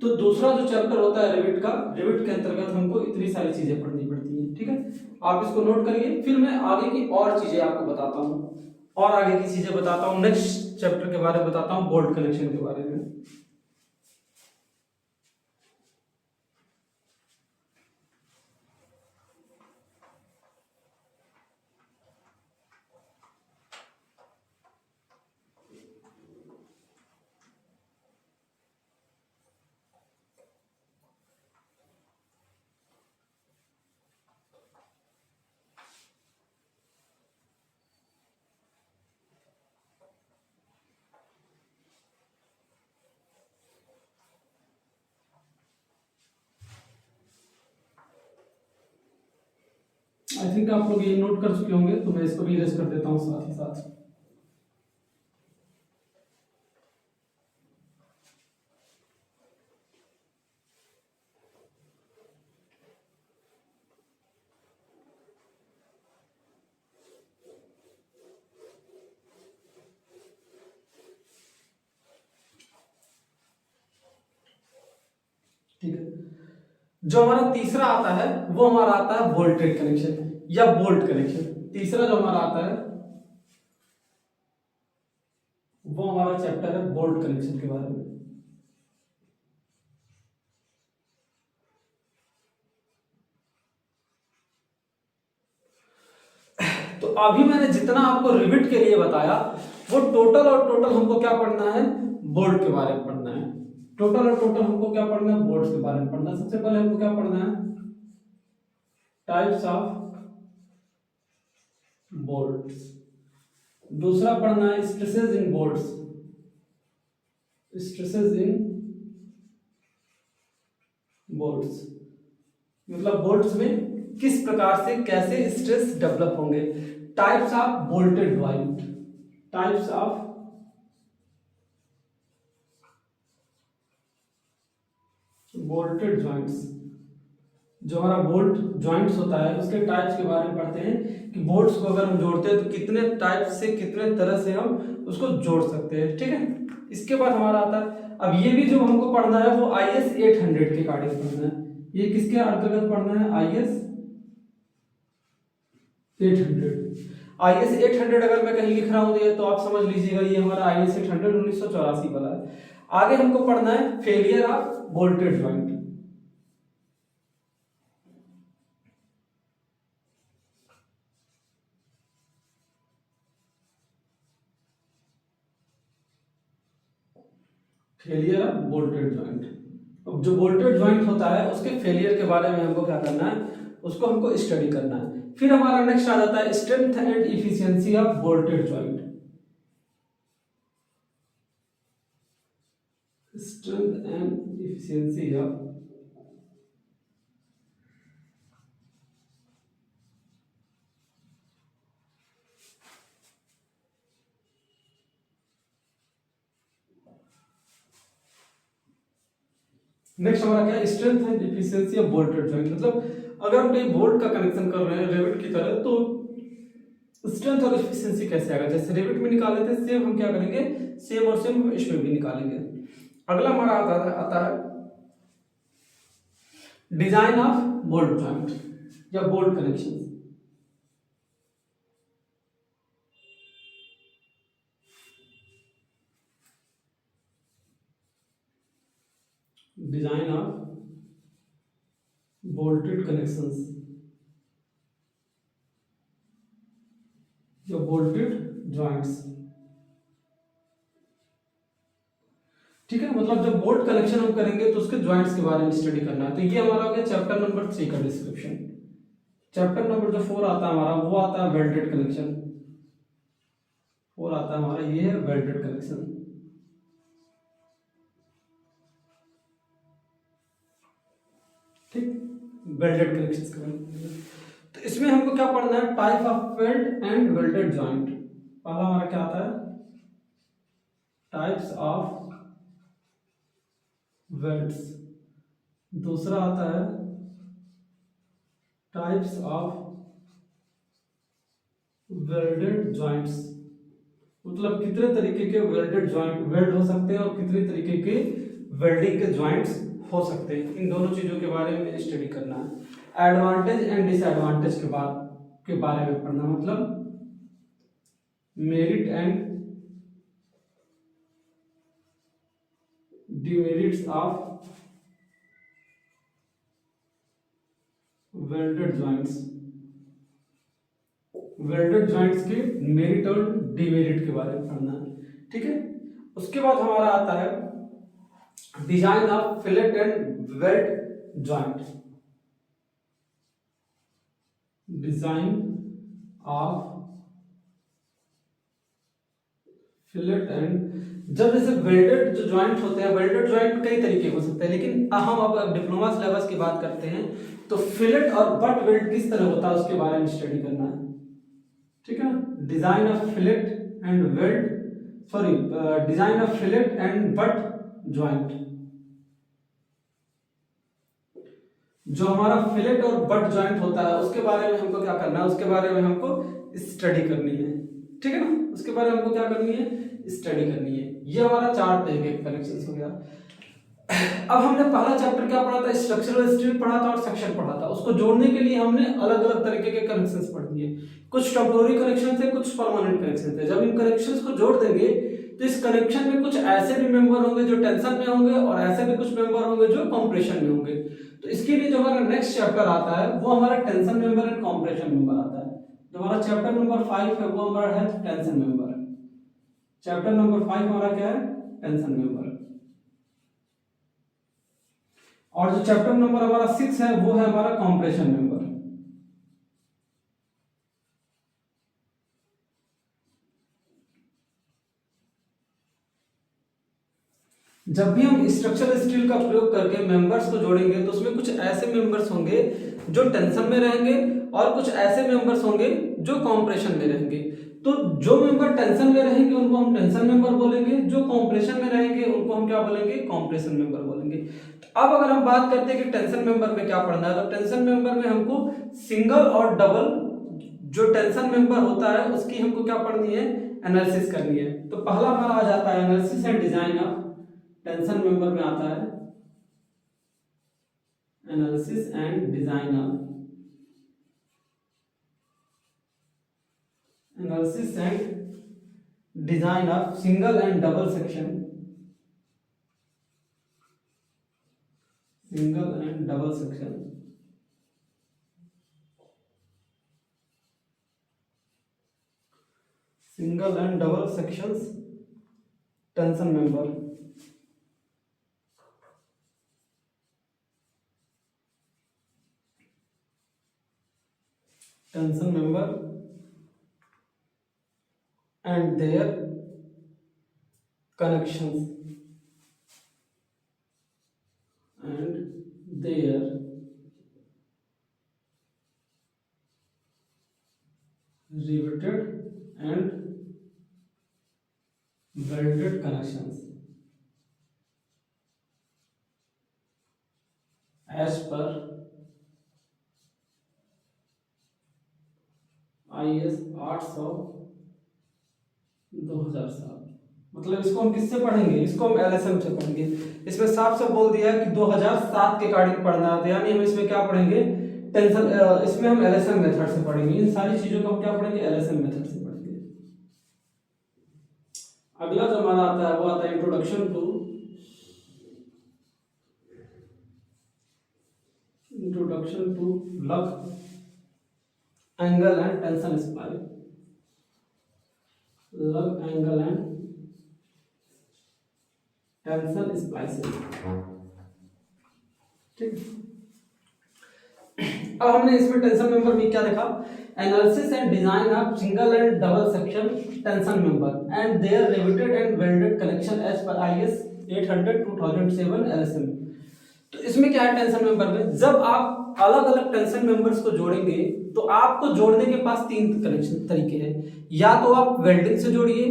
तो दूसरा जो चैप्टर होता है रिवेट का, रिवेट के अंतर्गत हमको इतनी सारी चीजें पढ़नी पड़ती हैं। ठीक है, आप इसको नोट करिए, फिर मैं आगे की और चीजें आपको बताता हूँ, और आगे की चीजें बताता हूँ, नेक्स्ट चैप्टर के बारे में बताता हूँ, बोल्ट कनेक्शन के बारे में। आई थिंक आप लोग ये नोट कर चुके होंगे, तो मैं इसको भी इरेज कर देता हूँ साथ ही साथ। ठीक है, जो हमारा तीसरा आता है वो हमारा आता है वोल्टेज कनेक्शन या बोल्ट कनेक्शन। तीसरा जो हमारा आता है वो हमारा चैप्टर है बोल्ट कनेक्शन के बारे में। तो अभी मैंने जितना आपको रिविट के लिए बताया वो टोटल और टोटल हमको क्या पढ़ना है, बोल्ट के बारे में पढ़ना है। टोटल और टोटल हमको क्या पढ़ना है, बोल्ट के बारे में पढ़ना है। सबसे पहले हमको क्या पढ़ना है, टाइप्स ऑफ बोल्ट्स। दूसरा पढ़ना है stresses in bolts, stresses in bolts, मतलब बोल्ट्स में किस प्रकार से कैसे स्ट्रेस डेवलप होंगे। Types of bolted joint, types of bolted joints, जो हमारा बोल्ट ज्वाइंट्स होता है उसके टाइप्स के बारे में पढ़ते हैं कि बोल्ट्स को अगर हम जोड़ते हैं तो कितने टाइप से कितने तरह से हम उसको जोड़ सकते हैं। ठीक है, इसके बाद हमारा आता है, अब ये भी जो हमको पढ़ना है वो IS 800 के अकॉर्डिंग पढ़ना है। ये किसके अंतर्गत पढ़ना है, IS 800। IS 800 अगर मैं कहीं लिख रहा हूं तो आप समझ लीजिएगा ये हमारा IS 800 1984 वाला है। आगे हमको पढ़ना है failure of bolted joint. Failure of bolted joint. अब जो बोल्टेड ज्वाइंट होता है उसके फेलियर के बारे में हमको क्या करना है, उसको हमको स्टडी करना है। फिर हमारा नेक्स्ट आ जाता है strength and efficiency of bolted joint, strength and efficiency of next हमारा क्या है, strength and efficiency of bolted joint. मतलब अगर हम कहीं बोल्ट का कनेक्शन कर रहे हैं रेविट की तरह तो स्ट्रेंथ और इफिशियंसी कैसे आएगा, जैसे रेविट में निकाले थे सेम हम क्या करेंगे, सेम और सेम इसमें भी निकालेंगे। अगला हमारा आता है डिजाइन ऑफ बोल्ट ज्वाइंट या bolt connection. Design of bolted connections या बोल्टेड ज्वाइंट्स। ठीक है, मतलब जब बोल्ट कनेक्शन हम करेंगे तो उसके ज्वाइंट्स के बारे में स्टडी करना है। तो ये हमारा हो गया चैप्टर नंबर 3 का डिस्क्रिप्शन। चैप्टर नंबर जो 4 आता है हमारा वो आता है वेल्डेड कनेक्शन। 4 आता है हमारा ये है वेल्डेड कनेक्शन। ठीक, वेल्डेड कनेक्शंस के बारे में। तो इसमें हमको क्या पढ़ना है, type of weld and welded joint. पहला हमारा क्या आता है, टाइप्स ऑफ वेल्ड्स। दूसरा आता है टाइप्स ऑफ वेल्डेड जॉइंट्स, मतलब कितने तरीके के वेल्डेड जॉइंट वेल्ड हो सकते हैं और कितने तरीके के वेल्डिंग के जॉइंट्स हो सकते हैं। इन दोनों चीजों के बारे में स्टडी करना है। एडवांटेज एंड डिसएडवांटेज के बारे में पढ़ना, मतलब merit and demerits of welded joints. Welded joints के मेरिट और डिमेरिट के बारे में पढ़ना है। ठीक है, उसके बाद हमारा आता है design of fillet and weld joint. Design of fillet and, जब जैसे वेल्डेड जो जॉइंट होते हैं, वेल्डेड जॉइंट कई तरीके हो सकते हैं, लेकिन हम अब डिप्लोमा सिलेबस की बात करते हैं तो फिलेट और बट वेल्ड किस तरह होता है उसके बारे में स्टडी करना है, ठीक है ना। Design of fillet and weld, sorry, design of fillet and butt joint. जो हमारा फिलेट और बट जॉइंट होता है उसके बारे में हमको क्या करना है, उसके बारे में हमको स्टडी करनी है, ठीक है ना। उसके बारे में हमको क्या करनी है, स्टडी करनी है। ये हमारा 4 तरीके के कनेक्शन हो गया। अब हमने पहला चैप्टर क्या पढ़ा था, स्ट्रक्चरल स्टील पढ़ा था और सेक्शन पढ़ा था। उसको जोड़ने के लिए हमने अलग अलग तरीके के कनेक्शंस पढ़ दिए। कुछ टेम्पोररी कनेक्शन थे, कुछ परमानेंट कनेक्शन थे। जब इन कनेक्शंस को जोड़ देंगे तो इस कनेक्शन में कुछ ऐसे भी मेंबर होंगे जो टेंशन में होंगे और ऐसे भी कुछ मेंबर होंगे जो कंप्रेशन में होंगे। तो इसके लिए जो हमारा नेक्स्ट चैप्टर आता है वो हमारा tension member and compression member आता है। जो हमारा चैप्टर नंबर 5 है वो हमारा है टेंशन मेंबर। चैप्टर नंबर 5 हमारा क्या है, टेंशन मेंबर। और जो चैप्टर नंबर हमारा 6 है वो है हमारा कंप्रेशन मेंबर। जब भी हम स्ट्रक्चरल स्टील का प्रयोग करके मेंबर्स को जोड़ेंगे तो उसमें कुछ ऐसे मेंबर्स होंगे जो टेंशन में रहेंगे और कुछ ऐसे मेंबर्स होंगे जो कंप्रेशन में रहेंगे। तो जो मेंबर टेंशन में रहेंगे उनको हम टेंशन मेंबर बोलेंगे, जो कंप्रेशन में रहेंगे उनको हम क्या बोलेंगे, कंप्रेशन मेंबर बोलेंगे। तो अब अगर हम बात करते हैं कि टेंशन मेंबर में क्या पढ़ना है, तो टेंशन मेंबर में हमको सिंगल और डबल जो टेंशन मेंबर होता है उसकी हमको क्या पढ़नी है, एनालिसिस करनी है। तो पहला हमारा आ जाता है analysis and design of tension member में आता है analysis and design of analysis and design of single and double section, single and double section, single and double sections tension member. Tension member and their connections and their riveted and welded connections as per IS 800 2007। मतलब इसको हम किससे पढ़ेंगे, इसको हम LSM से पढ़ेंगे। इसमें साफ साफ बोल दिया है कि 2007 के अकॉर्डिंग पढ़ना है, तो यानी हम इसमें क्या पढ़ेंगे, टेंशन, इसमें हम एलएसएम मेथड से पढ़ेंगे। इन सारी चीजों को हम क्या पढ़ेंगे, एलएसएम मेथड से पढ़ेंगे। अगला जो हमारा आता है वो आता है introduction to lug angle and tension splice, lug angle and tension splicing, ठीक। अब हमने इसमें टेंशन मेंबर में क्या देखा, analysis and design of single and double section tension member and their riveted and welded connection as per IS 800 2007 LSM। तो इसमें क्या है टेंशन मेंबर में, जब आप अलग अलग टेंशन मेंबर्स को जोड़ेंगे तो आपको जोड़ने के पास 3 कनेक्शन तरीके हैं। या तो आप वेल्डिंग से जोड़िए,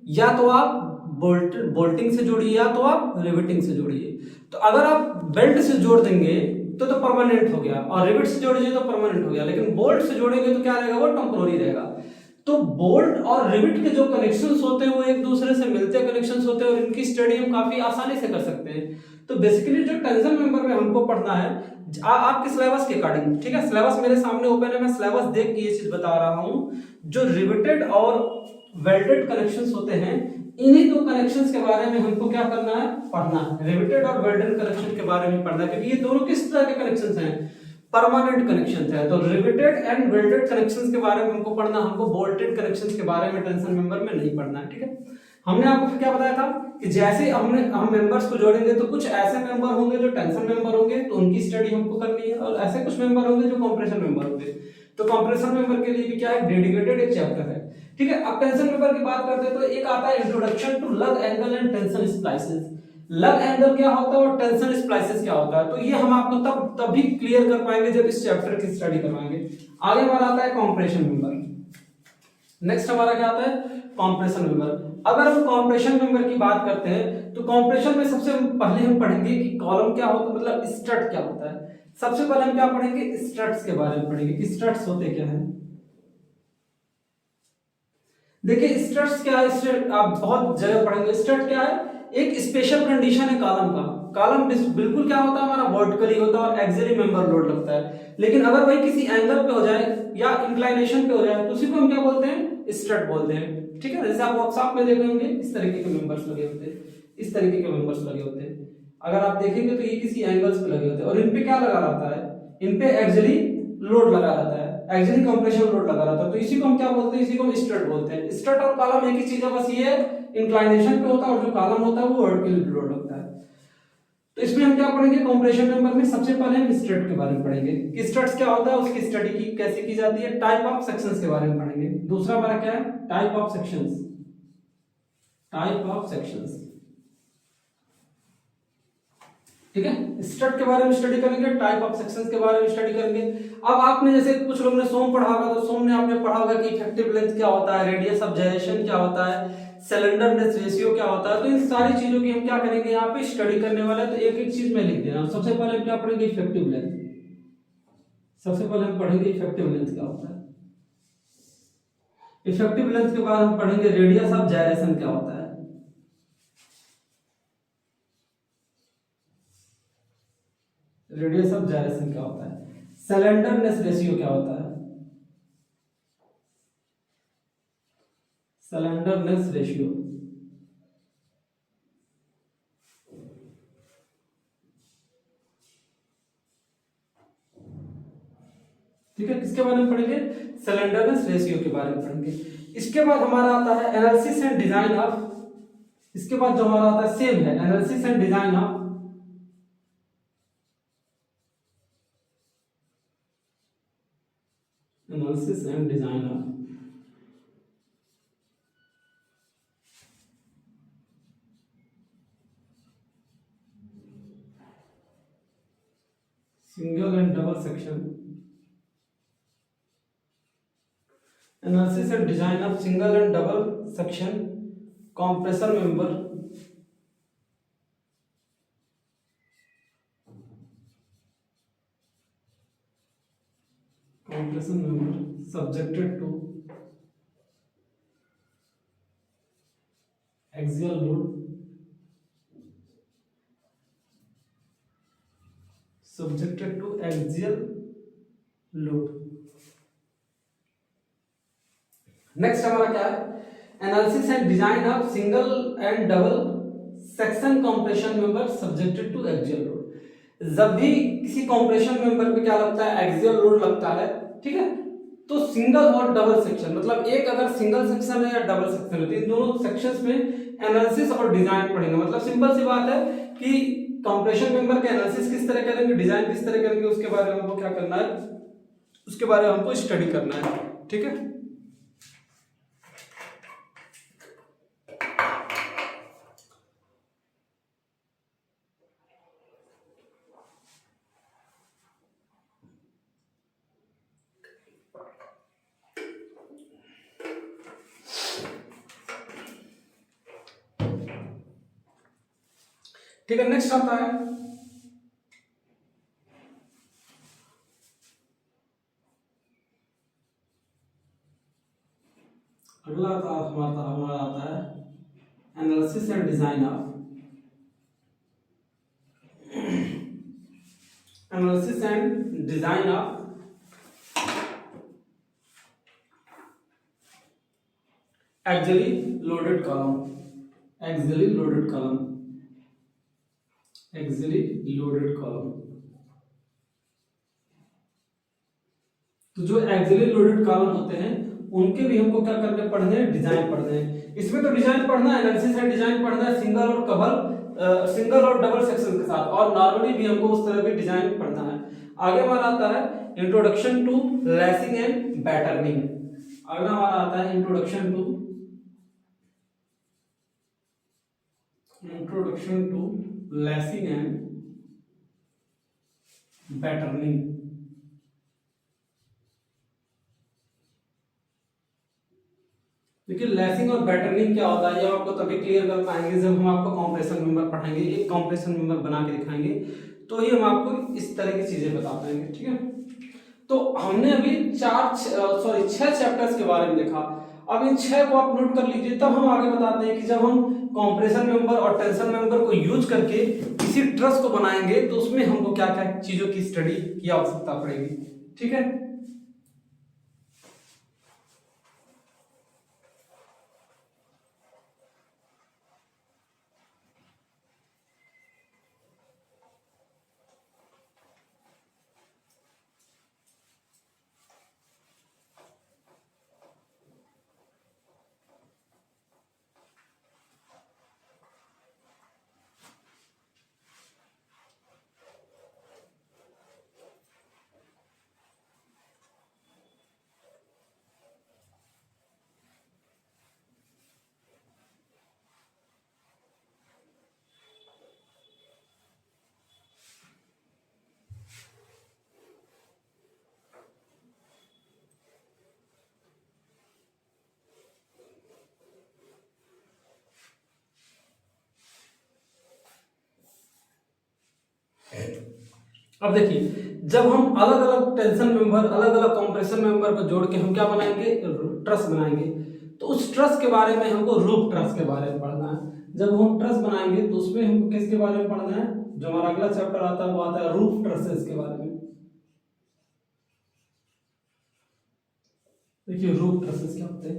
या तो आप बोल्टिंग से जोड़िए, या तो आप रिवेटिंग से जोड़िए। तो अगर आप बेल्ट से जोड़ देंगे तो परमानेंट हो गया, और रिवेट से जोड़िए तो परमानेंट हो गया। लेकिन बोल्ट से जोड़ेंगे तो क्या रहेगा, वो टेम्पोररी रहेगा। तो बोल्ट और रिवेट के जो कनेक्शंस होते हैं वो एक दूसरे से मिलते कनेक्शंस होते हैं और इनकी स्टडी हम काफी आसानी से कर सकते हैं। तो बेसिकली जो टेंशन मेंबर में हमको पढ़ना है आपके सिलेबस के अकॉर्डिंग, ठीक है। सिलेबस मेरे सामने ओपन है, मैं सिलेबस देख के ये चीज बता रहा हूँ। जो रिवेटेड और वेल्डेड कनेक्शंस होते हैं, इन्हीं 2 कनेक्शंस के बारे में हमको क्या करना है, पढ़ना है। रिवेटेड और वेल्डेड कनेक्शन के बारे में पढ़ना है, क्योंकि ये दोनों किस तरह के कनेक्शंस हैं, परमानेंट कनेक्शंस है। तो रिवेटेड एंड वेल्डेड कनेक्शंस के बारे में हमको पढ़ना, हमको बोल्टेड कनेक्शंस के बारे में टेंशन मेंबर में नहीं पढ़ना है, ठीक है। हमने आपको फिर क्या बताया था कि जैसे हम मेंबर्स को जोड़ेंगे तो कुछ ऐसे मेंबर होंगे जो टेंशन मेंबर होंगे, तो उनकी स्टडी हमको करनी है, और ऐसे कुछ मेंबर होंगे जो कंप्रेशन मेंबर होंगे। तो कंप्रेशन मेंबर के लिए भी क्या है, डेडिकेटेड एक चैप्टर है, ठीक है। अब टेंशन मेंबर की बात करते हैं तो एक आता है introduction to lug angle and tension splices. Lug angle क्या होता है और टेंशन स्प्लाइसेस क्या होता है, तो ये हम आपको तभी क्लियर कर पाएंगे जब इस चैप्टर की स्टडी करवाएंगे। आगे हमारा आता है कॉम्प्रेशन मेंबर। नेक्स्ट हमारा क्या आता है, कॉम्प्रेशन मेंबर। अगर हम कॉम्प्रेशन मेंबर की बात करते हैं तो कॉम्प्रेशन में सबसे पहले हम पढ़ेंगे कि कॉलम क्या होता है, मतलब स्ट्रट क्या होता है। सबसे पहले हम क्या पढ़ेंगे, स्ट्रट्स के बारे में पढ़ेंगे कि स्ट्रट्स होते क्या है। देखिए स्ट्रट्स क्या है, स्ट्रट आप बहुत जगह पढ़ेंगे। स्ट्रट क्या है, एक स्पेशल कंडीशन है कॉलम का। कॉलम बिल्कुल क्या होता है हमारा, वर्टिकली होता है और एक्सियली मेंबर लोड लगता है। लेकिन अगर वही किसी एंगल पे हो जाए या इंक्लाइनेशन पे हो जाए तो उसी को हम क्या बोलते हैं, स्ट्रट बोलते हैं। ठीक है, जैसे आप वर्कशॉप में देखे होंगे इस तरीके के मेंबर्स लगे होते हैं, इस तरीके के मेंबर्स लगे होते हैं। अगर आप देखेंगे तो ये किसी एंगल्स पे लगे होते हैं और इन पे क्या लगा रहता है, इन पे एक्सियली लोड लगा रहता है, एक्सियली कंप्रेशन लोड लगा रहता है, तो इसी को हम क्या बोलते हैं, इसी को हम स्ट्रट बोलते हैं। स्ट्रट और कॉलम एक ही चीज है, बस ये इंक्लाइनेशन पे होता है और जो कॉलम होता है वो वर्टिकली लोड लगता है। तो इसमें हम क्या पढ़ेंगे, कंप्रेशन मेंबर में सबसे पहले हम स्ट्रट के बारे में पढ़ेंगे कि स्ट्रट्स क्या होता है, उसकी स्टडी की कैसे की जाती है। टाइप ऑफ सेक्शंस के बारे में पढ़ेंगे। दूसरा हमारा क्या है, type of sections. Type of sections, ठीक है, स्ट्रट के बारे में स्टडी करेंगे, टाइप ऑफ सेक्शंस के बारे में स्टडी करेंगे। अब आपने जैसे कुछ लोगों ने सोम पढ़ा होगा, तो सोम ने आपने पढ़ा होगा कि इफेक्टिव लेंथ क्या होता है, रेडियस ऑफ जाइरेशन क्या होता है, सिलेंडरनेस रेशियो क्या होता है। तो इन सारी चीजों की हम क्या करेंगे, यहाँ पे स्टडी करने वाले हैं। तो एक एक चीज में लिख देना। सबसे पहले हम क्या पढ़ेंगे, इफेक्टिव लेंथ। सबसे पहले हम पढ़ेंगे इफेक्टिव लेंथ क्या होता है। इफेक्टिव लेंथ के बाद हम पढ़ेंगे रेडियस ऑफ जाइरेशन क्या होता है। रेडियस ऑफ जाइरेशन क्या होता है, सिलेंडरनेस रेशियो क्या होता है, सिलेंडरनेस रेशियो। ठीक है, किसके बारे में पढ़ेंगे, सिलेंडरनेस रेशियो के बारे में पढ़ेंगे। इसके बाद हमारा आता है एनालिसिस एंड डिजाइन ऑफ। इसके बाद जो हमारा आता है सेम है, analysis and design of. Analysis and design of single and double section. Analysis and design of single and double section compressor member. Compressor member subjected to axial load, subjected to axial load। Next हमारा क्या है, analysis and design of single and double section compression member subjected to axial load. जब भी किसी compression member पे क्या लगता है, एक्सियल लोड लगता है, ठीक है, तो सिंगल और डबल सेक्शन, मतलब एक अगर सिंगल सेक्शन है या डबल सेक्शन है, तो इन दोनों सेक्शंस में एनालिसिस और डिजाइन पढ़ेंगे। मतलब सिंपल सी बात है कि कंप्रेशन मेंबर का एनालिसिस किस तरह करेंगे, डिजाइन किस तरह करेंगे, उसके बारे में हमको क्या करना है, उसके बारे में हमको स्टडी करना है। ठीक है, ठीक है। नेक्स्ट आता है अगला हमारा आता है analysis and design of. Analysis and design of axially loaded column. Axially loaded column, axially loaded column. तो जो एक्सियली लोडेड कॉलम होते हैं उनके भी हमको क्या करने पढ़ने हैं, डिजाइन पढ़ने हैं। इसमें तो डिजाइन पढ़ना है, एनालिसिस एंड डिजाइन पढ़ना है सिंगल और सिंगल और डबल सेक्शन के साथ, और नॉर्मली भी हमको उस तरह भी डिजाइन पढ़ना है। आगे हमारा आता है introduction to lacing and battening. अगला हमारा आता है introduction to introduction to lacing and battening. देखिए लेसिंग और पैटर्निंग क्या होता है ये आपको तभी क्लियर कर पाएंगे जब हम आपको कॉम्प्रेशन मेंबर पढ़ाएंगे, एक कॉम्प्रेशन मेंबर बना के दिखाएंगे, तो ये हम आपको इस तरह की चीजें बता पाएंगे। ठीक है, तो हमने अभी 6 चैप्टर्स के बारे में देखा। अब इन 6 को आप नोट कर लीजिए, तब हम आगे बताते हैं कि जब हम कॉम्प्रेशन मेंबर और टेंशन मेंबर को यूज करके किसी ट्रस को बनाएंगे तो उसमें हमको क्या क्या चीजों की स्टडी की आवश्यकता पड़ेगी। ठीक है, अब देखिए जब हम अलग अलग टेंशन मेंबर अलग अलग कंप्रेशन मेंबर को जोड़ के हम क्या बनाएंगे, ट्रस बनाएंगे। तो उस ट्रस के बारे में हमको रूफ ट्रस के बारे में पढ़ना है। जब हम ट्रस बनाएंगे तो उसमें हमको किसके बारे में पढ़ना है, जो हमारा अगला चैप्टर आता है वो आता है रूफ ट्रसेस के बारे में। देखिए रूफ ट्रसेस क्या होते हैं,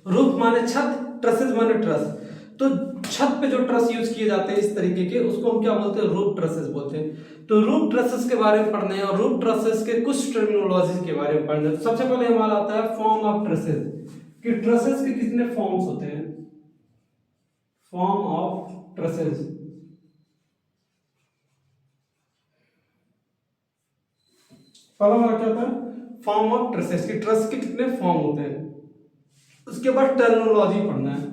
रूफ माने छत, ट्रसेस माने ट्रस। तो छत पे जो ट्रस यूज किए जाते हैं इस तरीके के, उसको हम क्या बोलते हैं, रूफ ट्रसेस बोलते हैं। तो रूफ ट्रसेस के बारे में पढ़ने हैं और रूफ ट्रसेस के कुछ टर्मिनोलॉजी के बारे में पढ़ना है। तो सबसे पहले हमारा आता है फॉर्म ऑफ ट्रसेस, कि ट्रसेस के कितने फॉर्म्स होते हैं, फॉर्म ऑफ ट्रसेस। पहला हमारा क्या होता है, फॉर्म ऑफ ट्रसेस, की ट्रस के कितने फॉर्म होते हैं। उसके बाद टर्मिनोलॉजी पढ़ना है,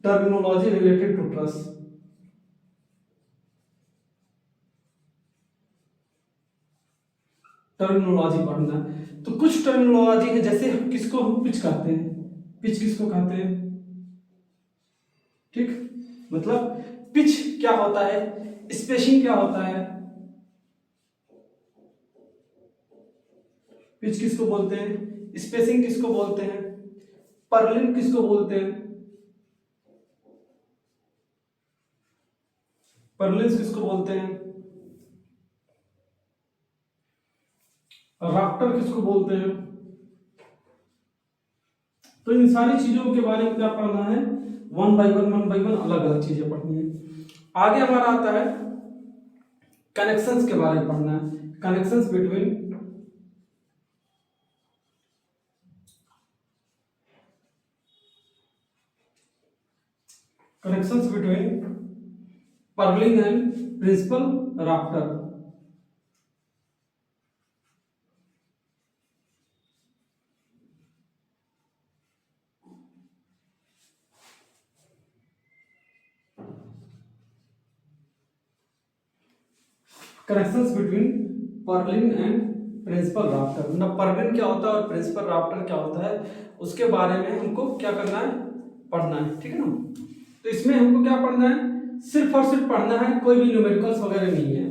terminology related to truss. Terminology पढ़ना है। तो कुछ टर्मिनोलॉजी है, जैसे किसको हम पिच कहते हैं, पिच किसको कहते हैं। ठीक, मतलब पिच क्या होता है, स्पेसिंग क्या होता है, पिच किसको बोलते हैं, स्पेसिंग किसको बोलते हैं, पर्लिन किसको बोलते हैं, पर्लिन्स किसको बोलते हैं, राफ्टर किसको बोलते हैं। तो इन सारी चीजों के बारे में क्या पढ़ना है, वन बाय वन अलग अलग चीजें पढ़नी है। आगे हमारा आता है कनेक्शंस के बारे में पढ़ना है, connections between purlin and principal rafter. Connections between purlin and principal rafter, मतलब पर्लिन क्या होता है और प्रिंसिपल राफ्टर क्या होता है, उसके बारे में हमको क्या करना है, पढ़ना है। ठीक है ना, तो इसमें हमको क्या पढ़ना है, सिर्फ और सिर्फ पढ़ना है, कोई भी न्यूमेरिकल्स वगैरह नहीं है।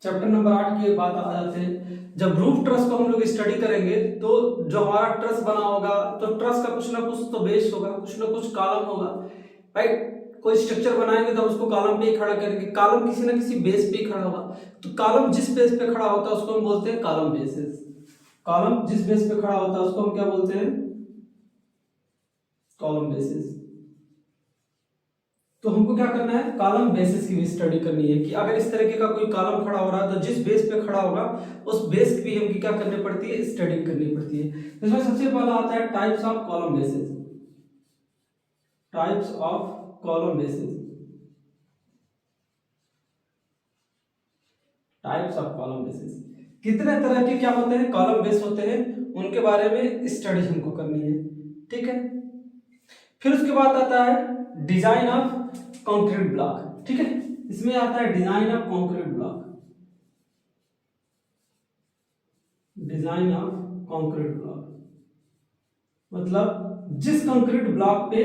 चैप्टर नंबर 8 की बात आ जाते हैं। जब रूफ ट्रस को हम लोग स्टडी करेंगे तो जो हमारा ट्रस बना होगा, तो ट्रस का कुछ ना कुछ तो बेस होगा, कुछ ना कुछ कॉलम होगा, राइट। कोई स्ट्रक्चर बनाएंगे तो उसको कॉलम पे ही खड़ा करेंगे, कॉलम किसी ना किसी बेस पे ही खड़ा होगा। तो कॉलम जिस बेस पे खड़ा होता है उसको हम बोलते हैं कॉलम बेसिस। कॉलम जिस बेस पे खड़ा होता है उसको हम क्या बोलते हैं, कॉलम बेसिस। तो हमको क्या करना है, कॉलम बेसिस की भी स्टडी करनी है, कि अगर इस तरीके का कोई कॉलम खड़ा हो रहा है तो जिस बेस पे खड़ा होगा उस बेस की भी हमको क्या करनी पड़ती है, स्टडी करनी पड़ती है। तो इसमें सबसे पहला आता है types of column basis, types of column basis, types of column basis. कितने तरह के क्या होते हैं, कॉलम बेस होते हैं, उनके बारे में स्टडी हमको करनी है। ठीक है, फिर उसके बाद आता है डिजाइन ऑफ कंक्रीट ब्लॉक, ठीक है, इसमें आता है design of concrete block, design of concrete block मतलब जिस कंक्रीट ब्लॉक पे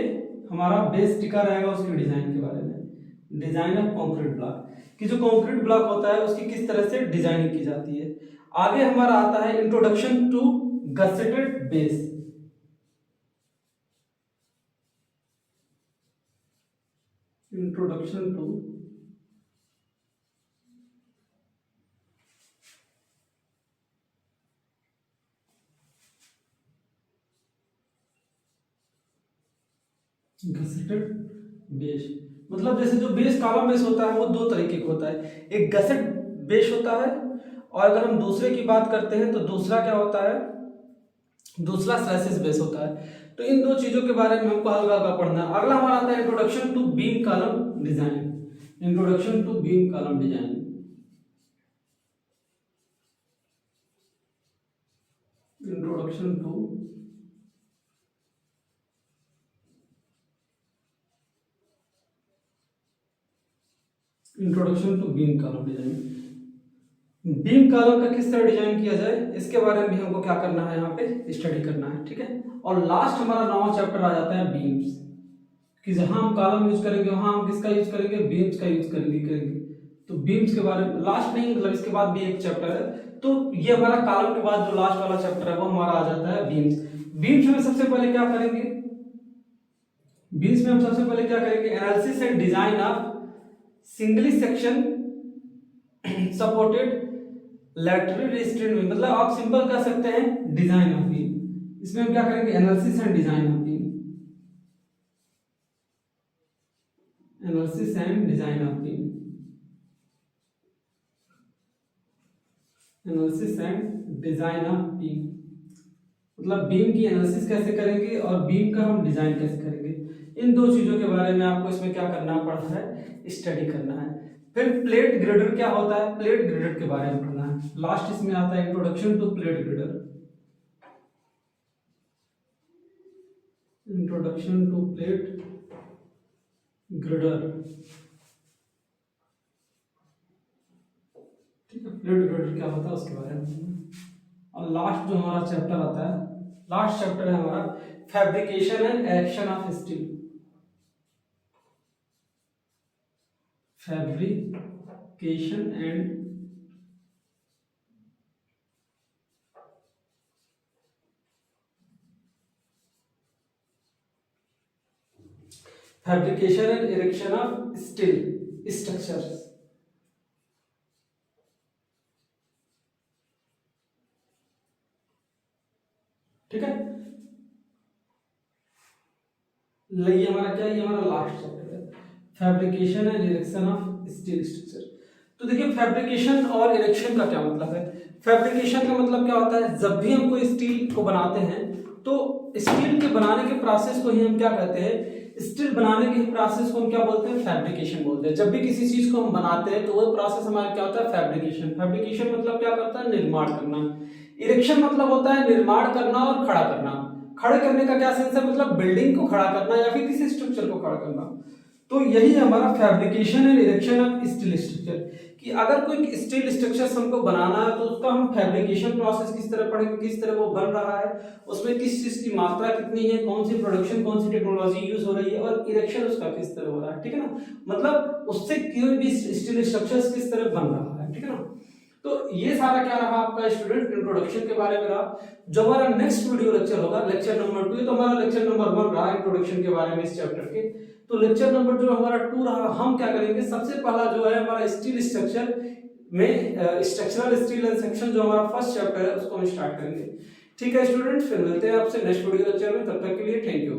हमारा बेस टिका रहेगा उसके डिजाइन के बारे में, डिजाइन ऑफ कंक्रीट ब्लॉक कि जो कंक्रीट ब्लॉक होता है उसकी किस तरह से डिजाइनिंग की जाती है। आगे हमारा आता है introduction to gusseted base, introduction to gusseted base मतलब जैसे जो बेस कॉलम बेस होता है वो दो तरीके का होता है, एक गसेट बेस होता है और अगर हम दूसरे की बात करते हैं तो दूसरा क्या होता है, दूसरा स्लैशेस बेस होता है। तो इन दो चीजों के बारे में हमको हल्का हल्का पढ़ना है। अगला हमारा आता है introduction to beam column design, introduction to beam column design, introduction to introduction to beam column design. Beam column का किस तरह डिजाइन किया जाए इसके बारे में भी हमको क्या करना है, यहाँ पे स्टडी करना है, ठीक है। और लास्ट हमारा 9वां चैप्टर आ जाता है बीम्स, कि जहां हम कॉलम यूज करेंगे वहां हम किसका यूज करेंगे, बीम्स का यूज करेंगे। तो बीम्स के बारे में लास्ट नहीं मतलब इसके बाद भी एक चैप्टर है, तो ये हमारा कॉलम के बाद जो लास्ट वाला चैप्टर है वो हमारा आ जाता है बीम्स। बीम्स में सबसे पहले क्या करेंगे, बीम्स में हम सबसे पहले क्या करेंगे, analysis and design of singly section supported lateral restraint में, मतलब आप सिंपल कह सकते हैं डिजाइन ऑफ बीम। इसमें हम क्या करेंगे, analysis and design of beam, analysis and design of beam, analysis and design of beam मतलब बीम की एनालिसिस कैसे करेंगे और बीम का हम डिजाइन कैसे करेंगे, इन दो चीजों के बारे में आपको इसमें क्या करना पड़ता है, स्टडी करना है। फिर प्लेट ग्रेडर क्या होता है, प्लेट ग्रेडर के बारे में पढ़ना है। लास्ट इसमें आता है introduction to plate girder, introduction to plate girder, ठीक है, प्लेट ग्रेडर क्या होता है उसके बारे में। और लास्ट जो हमारा चैप्टर आता है, लास्ट चैप्टर है हमारा fabrication and erection of steel, fabrication and erection of steel structures, ठीक है। ये हमारा क्या है, ये हमारा लास्ट चैप्टर है, fabrication and erection of steel structure. तो देखिए फैब्रिकेशन और इरेक्शन का क्या मतलब है। फैब्रिकेशन का मतलब क्या होता है, जब भी हम कोई स्टील को बनाते हैं तो स्टील के बनाने के प्रोसेस को ही हम क्या कहते हैं, स्टील बनाने के प्रोसेस को हम क्या बोलते हैं, फैब्रिकेशन बोलते हैं। जब भी किसी चीज को हम बनाते हैं तो वो प्रोसेस हमारा क्या होता है, फैब्रिकेशन। फैब्रिकेशन मतलब क्या करता है, निर्माण करना। इरेक्शन मतलब होता है निर्माण करना और खड़ा करना। खड़े करने का क्या सेंस है, मतलब बिल्डिंग को खड़ा करना या फिर किसी स्ट्रक्चर को खड़ा करना। तो यही हमारा fabrication and erection of steel structure, कि अगर कोई स्टील स्ट्रक्चर हमको बनाना है तो उसका हम फैब्रिकेशन प्रोसेस किस तरह पढ़ेंगे, किस तरह वो बन रहा है, उसमें किस चीज की मात्रा कितनी है, कौन सी प्रोडक्शन कौन सी टेक्नोलॉजी यूज हो रही है, और इरेक्शन उसका किस तरह हो रहा है, ठीक है ना। मतलब उससे कोई भी स्टील स्ट्रक्चर किस तरह बन रहा है, ठीक है ना। तो ये सारा क्या रहा आपका स्टूडेंट, इंट्रोडक्शन के बारे में रहा। जो हमारा नेक्स्ट वीडियो लेक्चर होगा, लेक्चर नंबर 2, तो हमारा लेक्चर नंबर 1 रहा इंट्रोडक्शन के बारे में इस चैप्टर के। तो लेक्चर नंबर जो हमारा 2 रहा, हम क्या करेंगे, सबसे पहला जो है हमारा स्टील स्ट्रक्चर में स्ट्रक्चरल स्टील एंड सेक्शन जो हमारा फर्स्ट चैप्टर है उसको हम स्टार्ट करेंगे। ठीक है स्टूडेंट्स, फिर मिलते हैं आपसे नेक्स्ट वीडियो लेक्चर में, तब तक के लिए थैंक यू।